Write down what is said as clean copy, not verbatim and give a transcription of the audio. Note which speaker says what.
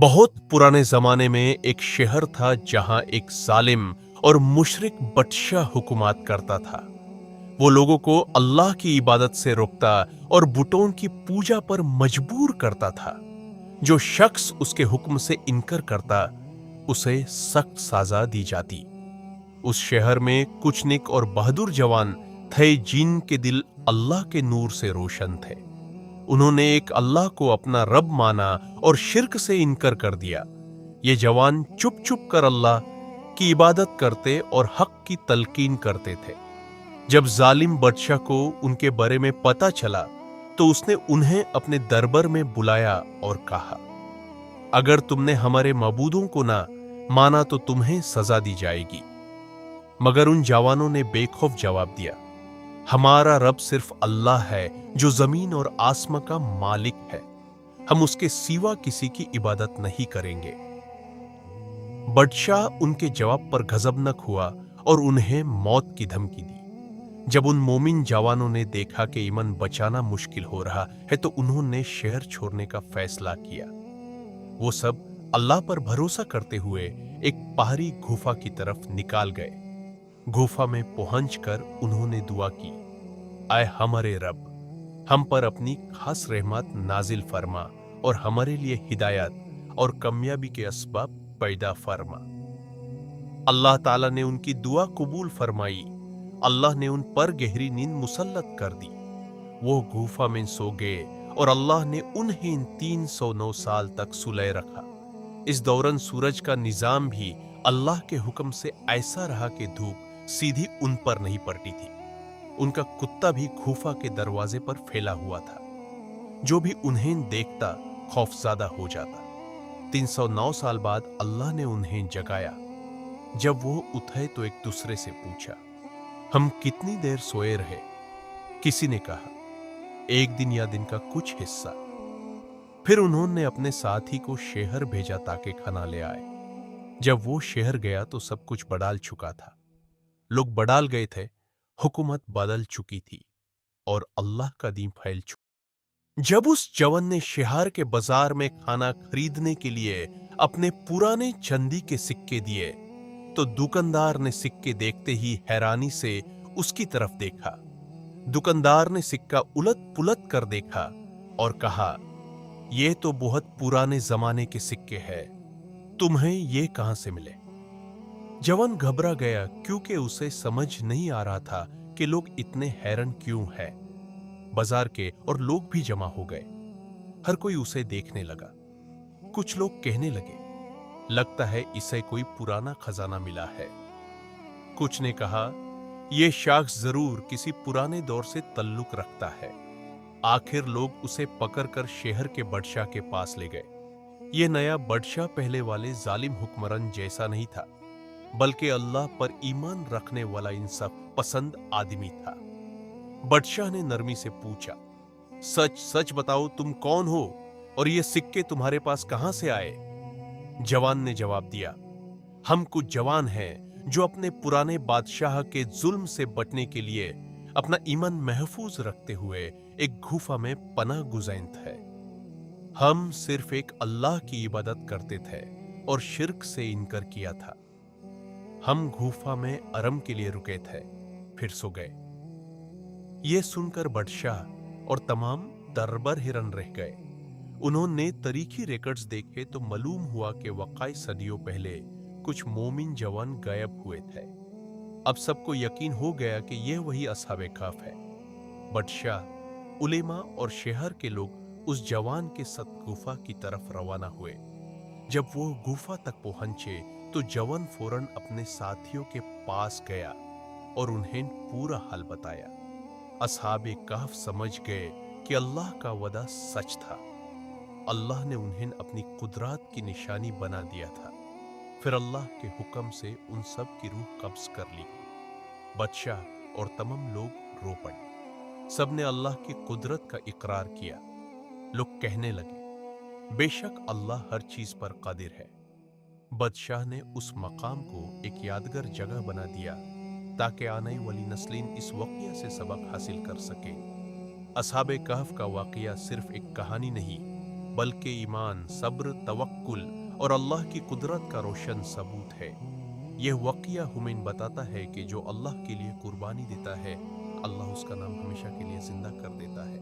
Speaker 1: बहुत पुराने जमाने में एक शहर था जहां एक जालिम और मुशरिक बादशाह हुकूमत करता था। वो लोगों को अल्लाह की इबादत से रोकता और बुतों की पूजा पर मजबूर करता था। जो शख्स उसके हुक्म से इनकार करता उसे सख्त सजा दी जाती। उस शहर में कुछ नेक और बहादुर जवान थे जिनके दिल अल्लाह के नूर से रोशन थे। उन्होंने एक अल्लाह को अपना रब माना और शिर्क से इनकार कर दिया। ये जवान चुप चुप कर अल्लाह की इबादत करते और हक की तलकीन करते थे। जब जालिम बादशाह को उनके बारे में पता चला तो उसने उन्हें अपने दरबार में बुलाया और कहा, अगर तुमने हमारे मबूदों को ना माना तो तुम्हें सजा दी जाएगी। मगर उन जवानों ने बेखौफ जवाब दिया, हमारा रब सिर्फ अल्लाह है जो जमीन और आसमां का मालिक है। हम उसके सिवा किसी की इबादत नहीं करेंगे। बादशाह उनके जवाब पर गजबनक हुआ और उन्हें मौत की धमकी दी। जब उन मोमिन जवानों ने देखा कि ईमान बचाना मुश्किल हो रहा है तो उन्होंने शहर छोड़ने का फैसला किया। वो सब अल्लाह पर भरोसा करते हुए एक पहाड़ी गुफा की तरफ निकाल गए। गुफा में पहुंचकर उन्होंने दुआ की, आए हमारे रब, हम पर अपनी खास रहमत नाजिल फरमा और हमारे लिए हिदायत और कामयाबी के असबाब पैदा फरमा। अल्लाह ताला ने उनकी दुआ कबूल फरमाई। अल्लाह ने उन पर गहरी नींद मुसल्लत कर दी। वो गुफा में सो गए और अल्लाह ने उन्हें 309 साल तक सुलाए रखा। इस दौरान सूरज का निजाम भी अल्लाह के हुक्म से ऐसा रहा कि धूप सीधी उन पर नहीं पड़ती थी। उनका कुत्ता भी गुफा के दरवाजे पर फैला हुआ था। जो भी उन्हें देखता खौफज़दा हो जाता। 309 साल बाद अल्लाह ने उन्हें जगाया। जब वो उठे तो एक दूसरे से पूछा, हम कितनी देर सोए रहे? किसी ने कहा, एक दिन या दिन का कुछ हिस्सा। फिर उन्होंने अपने साथी को शहर भेजा ताकि खाना ले आए। जब वो शहर गया तो सब कुछ बदल चुका था। लोग बदल गए थे, हुकूमत बदल चुकी थी और अल्लाह का दीन फैल चुका। जब उस जवान ने शहर के बाजार में खाना खरीदने के लिए अपने पुराने चांदी के सिक्के दिए तो दुकानदार ने सिक्के देखते ही हैरानी से उसकी तरफ देखा। दुकानदार ने सिक्का उलट पुलट कर देखा और कहा, यह तो बहुत पुराने जमाने के सिक्के हैं, तुम्हें ये कहां से मिले? जवान घबरा गया क्योंकि उसे समझ नहीं आ रहा था कि लोग इतने हैरान क्यों हैं। बाजार के और लोग भी जमा हो गए। हर कोई उसे देखने लगा। कुछ लोग कहने लगे, लगता है इसे कोई पुराना खजाना मिला है। कुछ ने कहा, यह शख्स जरूर किसी पुराने दौर से ताल्लुक रखता है। आखिर लोग उसे पकड़कर शहर के बादशाह के पास ले गए। यह नया बादशाह पहले वाले जालिम हुक्मरान जैसा नहीं था, बल्कि अल्लाह पर ईमान रखने वाला इंसाफ पसंद आदमी था। बादशाह ने नरमी से पूछा, सच सच बताओ तुम कौन हो और ये सिक्के तुम्हारे पास कहां से आए? जवान ने जवाब दिया, हम कुछ जवान हैं जो अपने पुराने बादशाह के जुल्म से बचने के लिए अपना ईमान महफूज रखते हुए एक गुफा में पनाह गुज़ार थे। हम सिर्फ एक अल्लाह की इबादत करते थे और शिर्क से इनकार किया था। हम गुफा में आराम के लिए रुके थे, फिर सो गए। ये सुनकर बादशाह और तमाम दरबार हैरान रह गए। उन्होंने तारीखी रिकॉर्ड्स देखे तो मालूम हुआ कि वाकई सदियों पहले कुछ मोमिन जवान गायब हुए थे। अब सबको यकीन हो गया कि यह वही असहाबे कहफ है। बादशाह, उलेमा और शहर के लोग उस जवान के साथ गुफा की तरफ रवाना हुए। जब वो गुफा तक पहुंचे तो जवान फौरन अपने साथियों के पास गया और उन्हें पूरा हाल बताया। असहाबे कहफ समझ गए कि अल्लाह का वादा सच था। अल्लाह ने उन्हें अपनी कुदरत की निशानी बना दिया था। फिर अल्लाह के हुक्म से उन सब की रूह कब्ज कर ली। बादशाह और तमाम लोग रो पड़े। सबने अल्लाह की कुदरत का इकरार किया। लोग कहने लगे, बेशक अल्लाह हर चीज पर कादिर है। बादशाह ने उस मकाम को एक यादगार जगह बना दिया ताकि आने वाली नस्लें इस वाक़या से सबक हासिल कर सके। असहाबे कहफ का वाक़या सिर्फ एक कहानी नहीं بلکہ ایمان، صبر، توکل اور اللہ کی قدرت کا روشن ثبوت ہے۔ یہ واقعہ ہمیں بتاتا ہے کہ جو اللہ کے لیے قربانی دیتا ہے، اللہ اس کا نام ہمیشہ کے لیے زندہ کر دیتا ہے۔